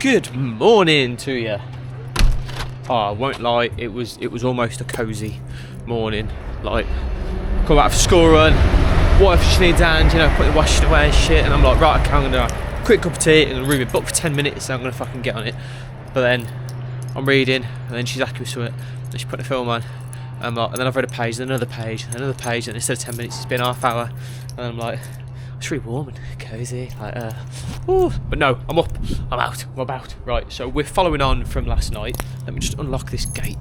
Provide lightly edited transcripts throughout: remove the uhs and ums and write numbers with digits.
Good morning to you. Oh, I won't lie, it was almost a cosy morning. Like, come back for school run, wife she needs hand, you know, put the washing away and shit, and I'm like, right, okay, I'm gonna have a quick cup of tea, I'm gonna read my book for 10 minutes, and I'm gonna fucking get on it. But then I'm reading, and then she's asking me something, and she put the film on, and I'm like, and then I've read a page, and another page, and another page, and instead of 10 minutes, it's been half hour, and I'm like, it's really warm and cosy, like, ooh. But no, I'm up, I'm about. Right, so we're following on from last night. Let me just unlock this gate,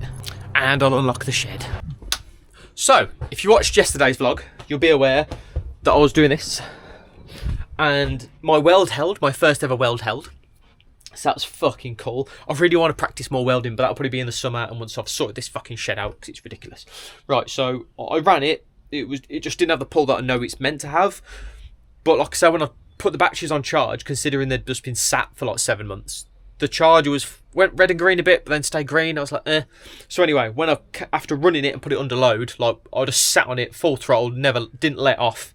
and I'll unlock the shed. So, if you watched yesterday's vlog, you'll be aware that I was doing this, and my weld held, my first ever weld held. So that's fucking cool. I really want to practice more welding, but that'll probably be in the summer, and once I've sorted this fucking shed out, because it's ridiculous. Right, so I ran it. It just didn't have the pull that I know it's meant to have. But like I said, when I put the batteries on charge, considering they'd just been sat for like 7 months, the charger went red and green a bit, but then stayed green. I was like, eh. So anyway, when after running it and put it under load, like I just sat on it full throttle, didn't let off,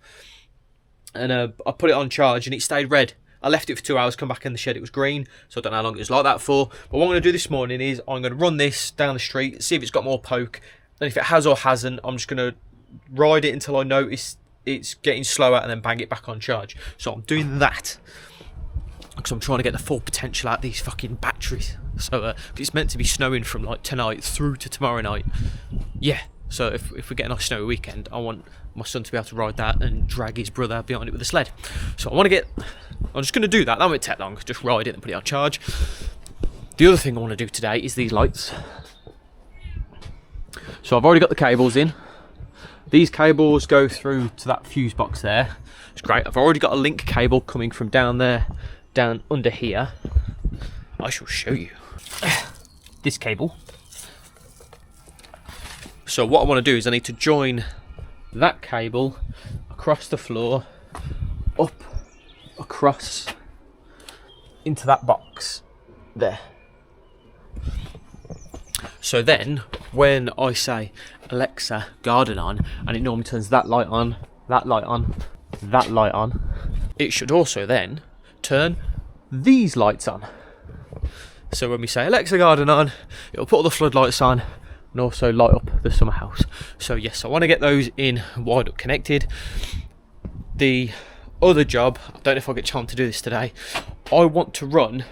and I put it on charge and it stayed red. I left it for 2 hours, come back in the shed, it was green, so I don't know how long it was like that for. But what I'm going to do this morning is I'm going to run this down the street, see if it's got more poke, and if it has or hasn't, I'm just going to ride it until I notice it's getting slower and then bang it back on charge. So I'm doing that because I'm trying to get the full potential out of these fucking batteries. So it's meant to be snowing from like tonight through to tomorrow night. Yeah, so if we get a nice snowy weekend, I want my son to be able to ride that and drag his brother behind it with a sled. So I'm just going to do that. That won't take long, just ride it and put it on charge. The other thing I want to do today is these lights. So I've already got the cables in. These cables go through to that fuse box there. It's great. I've already got a link cable coming from down there, down under here. I shall show you this cable. So what I want to do is I need to join that cable across the floor, up, across, into that box there. So then, when I say, Alexa, garden on, and it normally turns that light on, that light on, that light on, it should also then turn these lights on. So when we say, Alexa, garden on, it'll put all the floodlights on, and also light up the summer house. So yes, I want to get those in wired up connected. The other job, I don't know if I'll get time to do this today, I want to run,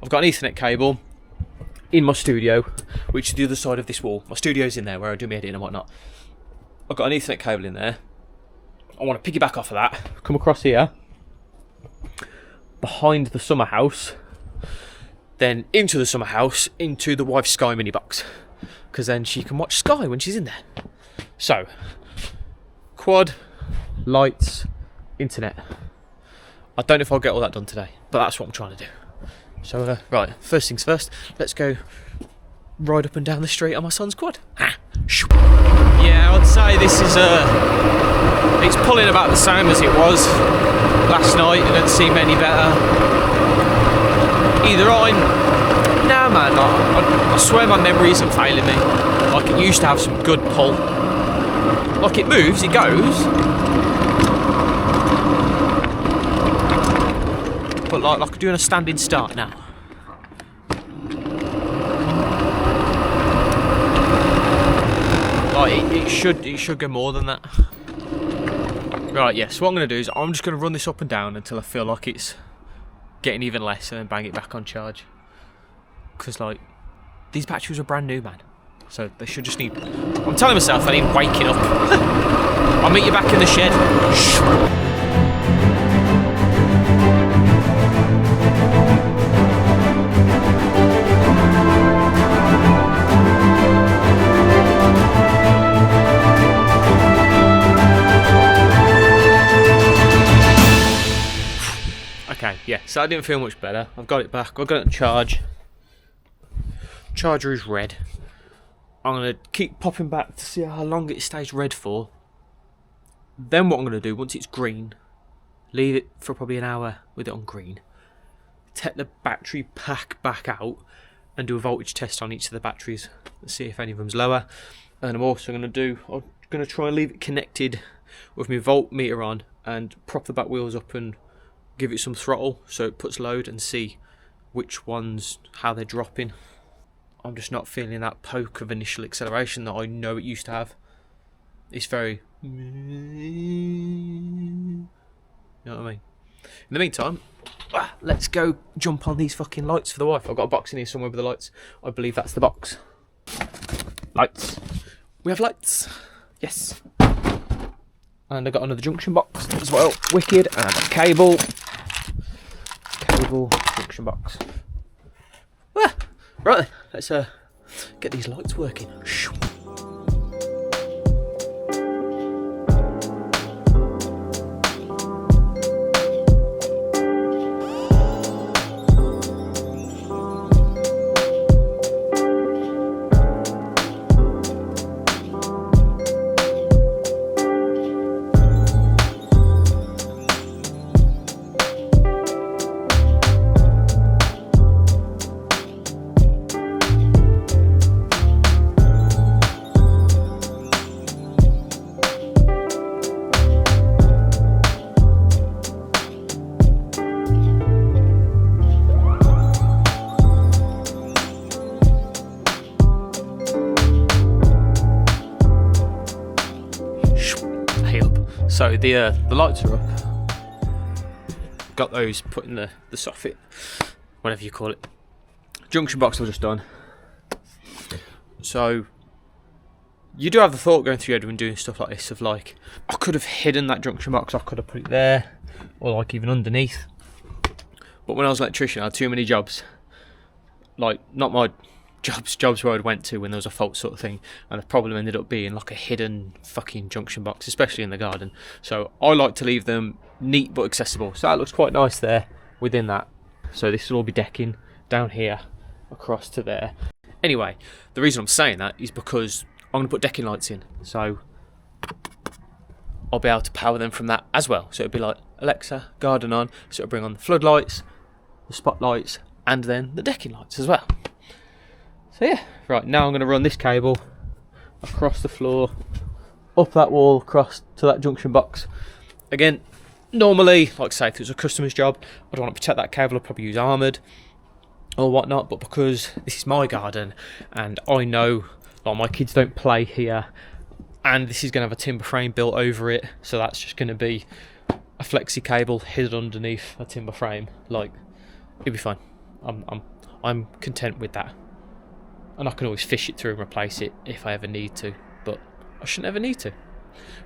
I've got an Ethernet cable in my studio, which is the other side of this wall. My studio's in there where I do my editing and whatnot. I've got an Ethernet cable in there. I want to piggyback off of that, come across here, behind the summer house, then into the summer house, into the wife's Sky mini box, because then she can watch Sky when she's in there. So, quad, lights, internet. I don't know if I'll get all that done today, but that's what I'm trying to do. So, right, first things first, let's go ride up and down the street on my son's quad. Yeah, I'd say this is, it's pulling about the same as it was last night. It doesn't seem any better. Either nah man, I swear my memory isn't failing me. Like, it used to have some good pull. Like, it moves, it goes. But like doing a standing start now. Like it should go more than that. Right, yes. So what I'm gonna do is I'm just gonna run this up and down until I feel like it's getting even less, and then bang it back on charge. Because like these batteries are brand new, man. So they should just need. I'm telling myself I need waking up. I'll meet you back in the shed. Okay, yeah, so I didn't feel much better. I've got it back, I've got it on charge. Charger is red. I'm going to keep popping back to see how long it stays red for. Then what I'm going to do, once it's green, leave it for probably an hour with it on green. Take the battery pack back out and do a voltage test on each of the batteries. Let's see if any of them's lower. And I'm also going to try and leave it connected with my voltmeter on and prop the back wheels up and give it some throttle so it puts load and see which ones, how they're dropping. I'm just not feeling that poke of initial acceleration that I know it used to have. It's very... You know what I mean? In the meantime, let's go jump on these fucking lights for the wife. I've got a box in here somewhere with the lights. I believe that's the box. Lights. We have lights. Yes. And I got another junction box as well. Wicked. And I got cable. Cable, junction box. Right then, let's get these lights working. So the lights are up. Got those put in the soffit, whatever you call it. Junction box was just done. So you do have the thought going through your head when doing stuff like this of like, I could have hidden that junction box, I could have put it there, or like even underneath. But when I was an electrician, I had too many jobs. Like, not my jobs where I went to when there was a fault sort of thing, and the problem ended up being like a hidden fucking junction box, especially in the garden. So I like to leave them neat but accessible. So that looks quite nice there within that. So this will all be decking down here across to there. Anyway, the reason I'm saying that is because I'm going to put decking lights in. So I'll be able to power them from that as well. So it'll be like, Alexa, garden on. So it'll bring on the floodlights, the spotlights, and then the decking lights as well. So yeah, right, now I'm going to run this cable across the floor, up that wall, across to that junction box. Again, normally, like I say, if it was a customer's job, I'd want to protect that cable, I'd probably use armoured or whatnot, but because this is my garden, and I know like my kids don't play here, and this is going to have a timber frame built over it, so that's just going to be a flexi cable hidden underneath a timber frame, like, it'll be fine. I'm content with that. And I can always fish it through and replace it if I ever need to, but I shouldn't ever need to.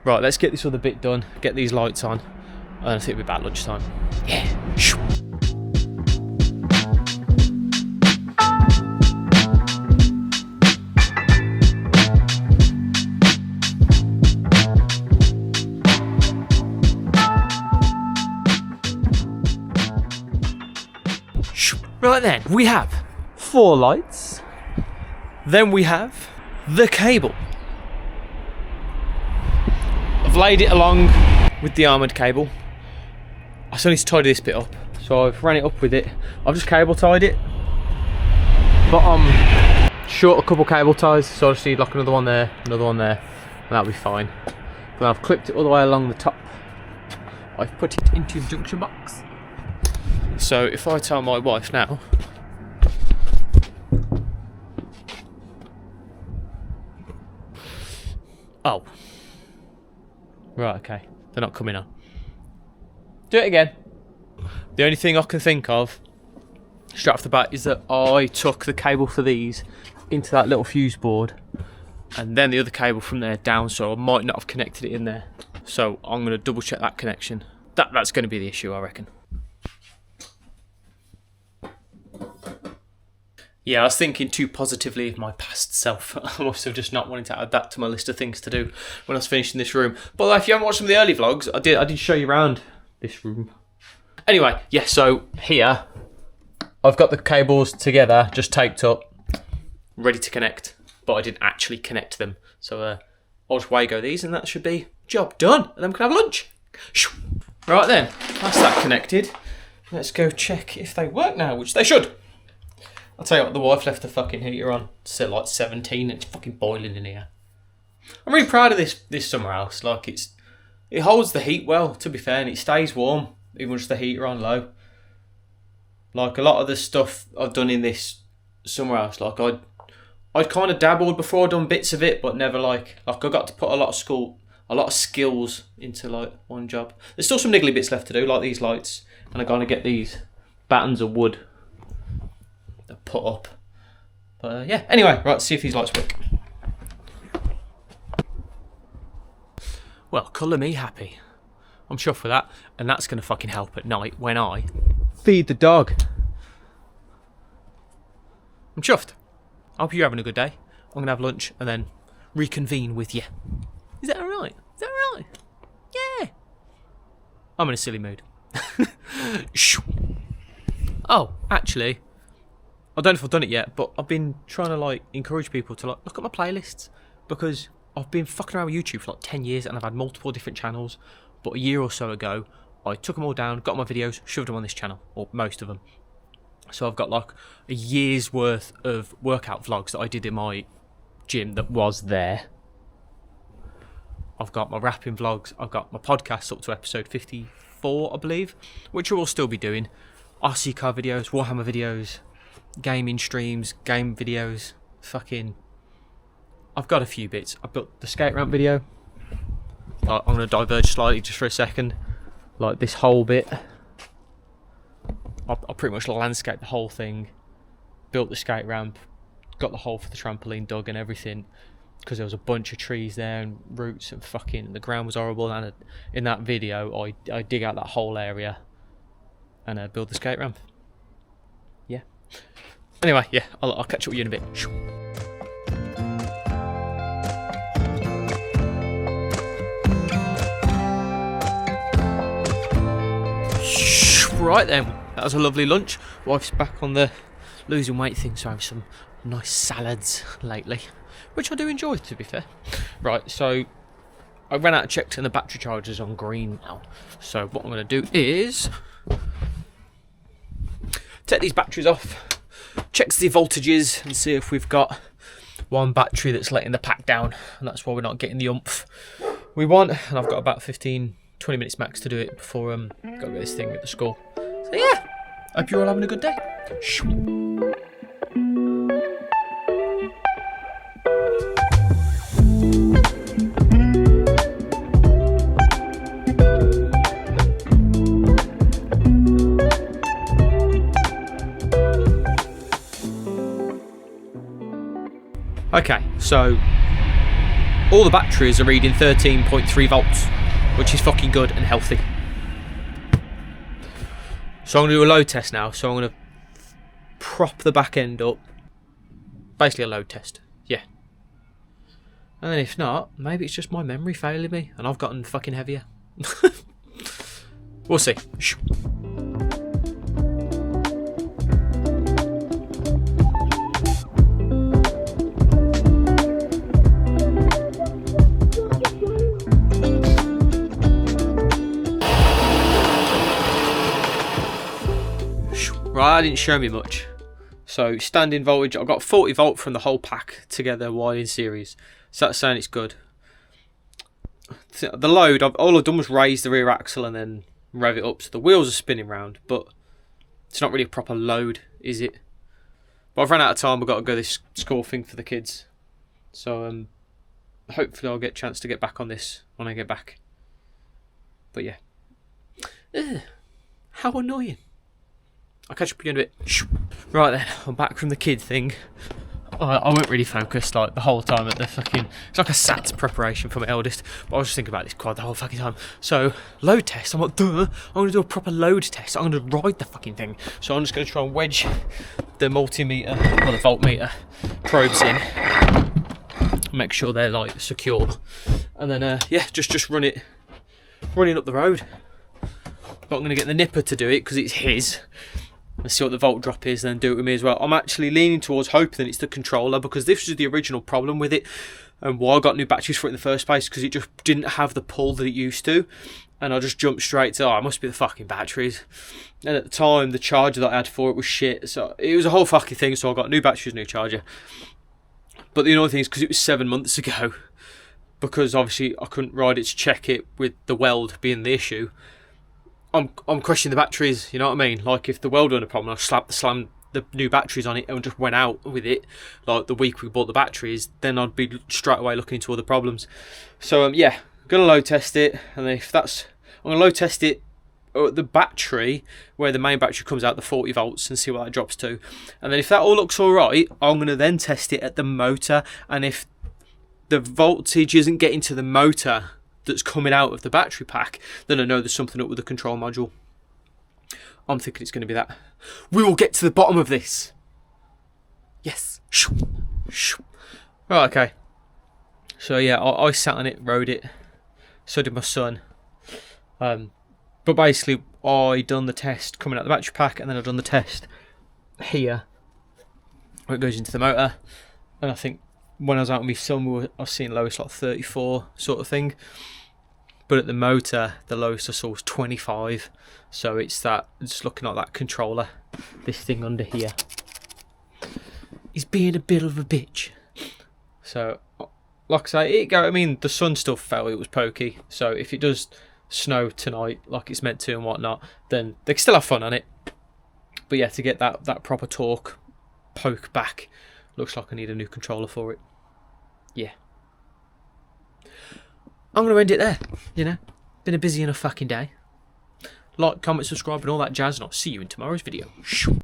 Right, let's get this other bit done, get these lights on, and I think it'll be about lunchtime. Yeah. Right then, we have 4 lights. Then we have the cable. I've laid it along with the armoured cable. I still need to tidy this bit up. So I've ran it up with it. I've just cable tied it. But I'm short a couple cable ties, so I just need like another one there, and that'll be fine. Then I've clipped it all the way along the top. I've put it into the junction box. So if I tell my wife now, oh. Right, okay. They're not coming on. Do it again. The only thing I can think of, straight off the bat, is that I took the cable for these into that little fuse board, and then the other cable from there down, so I might not have connected it in there. So I'm going to double check that connection. That's going to be the issue, I reckon. Yeah, I was thinking too positively of my past self. I must have just not wanted to add that to my list of things to do when I was finishing this room. But if you haven't watched some of the early vlogs, I did show you around this room. Anyway, yeah, so here I've got the cables together, just taped up, ready to connect, but I didn't actually connect them. So I'll just Wago these and that should be job done, and then we can have lunch. Right then, that's that connected. Let's go check if they work now, which they should. I'll tell you what, the wife left the fucking heater on. It's at like 17 and it's fucking boiling in here. I'm really proud of this summer house. Like it holds the heat well, to be fair, and it stays warm, even with the heater on low. Like a lot of the stuff I've done in this somewhere else, like I'd kind of dabbled before, done bits of it, but never like I got to put a lot of skills into like one job. There's still some niggly bits left to do, like these lights, and I'm gonna get these battens of wood to put up. But yeah, anyway, right, let's see if these lights work. Well, colour me happy. I'm chuffed with that, and that's gonna fucking help at night when I feed the dog. I'm chuffed. I hope you're having a good day. I'm going to have lunch and then reconvene with you. Is that alright? Is that alright? Yeah. I'm in a silly mood. Oh, actually, I don't know if I've done it yet, but I've been trying to like encourage people to like look at my playlists, because I've been fucking around with YouTube for like 10 years and I've had multiple different channels, but a year or so ago I took them all down, got my videos, shoved them on this channel, or most of them. So I've got like a year's worth of workout vlogs that I did in my gym that was there. I've got my rapping vlogs, I've got my podcasts up to episode 54, I believe, which I will still be doing. RC car videos, Warhammer videos, gaming streams, game videos, fucking... I've got a few bits. I built the skate ramp video. I'm going to diverge slightly just for a second. Like this whole bit. I pretty much landscaped the whole thing, built the skate ramp, got the hole for the trampoline dug and everything, because there was a bunch of trees there and roots and fucking the ground was horrible. And in that video I dig out that whole area and build the skate ramp. Yeah. Anyway, yeah, I'll catch up with you in a bit. Right then, that was a lovely lunch. Wife's back on the losing weight thing, so I have some nice salads lately, which I do enjoy, to be fair. Right, so I ran out of check and the battery charger's on green now. So what I'm going to do is take these batteries off, check the voltages and see if we've got one battery that's letting the pack down, and that's why we're not getting the oomph we want. And I've got about 15-20 minutes max to do it before got to get this thing at the school. So yeah, hope you're all having a good day. Okay, so all the batteries are reading 13.3 volts, which is fucking good and healthy. So I'm going to do a load test now. So I'm going to prop the back end up. Basically a load test. Yeah. And then if not, maybe it's just my memory failing me and I've gotten fucking heavier. We'll see. Right, that didn't show me much. So standing voltage, I've got 40 volt from the whole pack together, wide in series. So that's saying it's good. The load, all I've done was raise the rear axle and then rev it up, so the wheels are spinning round, but it's not really a proper load, is it? But I've run out of time. I've got to go this school thing for the kids. So hopefully I'll get a chance to get back on this when I get back. But yeah. Ugh, how annoying. I'll catch up with you in a bit. Right then, I'm back from the kid thing. I weren't really focused like the whole time at the fucking... It's like a SAT preparation for my eldest. But I was just thinking about this quad the whole fucking time. So, load test. I'm like, duh. I'm going to do a proper load test. I'm going to ride the fucking thing. So I'm just going to try and wedge the multimeter, or the voltmeter probes in. Make sure they're like secure. And then, yeah, just running up the road. But I'm going to get the nipper to do it because it's his. Let's see what the volt drop is and then do it with me as well. I'm actually leaning towards hoping it's the controller, because this was the original problem with it and why I got new batteries for it in the first place, because it just didn't have the pull that it used to. And I just jumped straight to, it must be the fucking batteries. And at the time, the charger that I had for it was shit. So it was a whole fucking thing. So I got new batteries, new charger. But the annoying thing is, because it was 7 months ago, because obviously I couldn't ride it to check it with the weld being the issue, I'm questioning the batteries. You know what I mean? Like if the welder had a problem, I slammed the new batteries on it and just went out with it. Like the week we bought the batteries, then I'd be straight away looking into other problems. So yeah, gonna load test it, and then if that's, I'm gonna load test it at the battery where the main battery comes out, the 40 volts, and see what that drops to. And then if that all looks all right, I'm gonna then test it at the motor, and if the voltage isn't getting to the motor that's coming out of the battery pack, then I know there's something up with the control module. I'm thinking it's going to be that. We will get to the bottom of this. Yes. Right, okay. So yeah, I sat on it, rode it. So did my son. But basically, I done the test coming out of the battery pack, and then I done the test here, where it goes into the motor. And I think when I was out with my son, I was seeing lowest like 34 sort of thing. But at the motor, the lowest I saw was 25. So it's that, just looking at that controller, this thing under here, is being a bit of a bitch. So, like I say, I mean, the sun still fell, it was pokey. So if it does snow tonight, like it's meant to and whatnot, then they can still have fun on it. But yeah, to get that proper torque poke back, looks like I need a new controller for it. Yeah. I'm going to end it there, you know. Been a busy enough fucking day. Like, comment, subscribe and all that jazz, and I'll see you in tomorrow's video.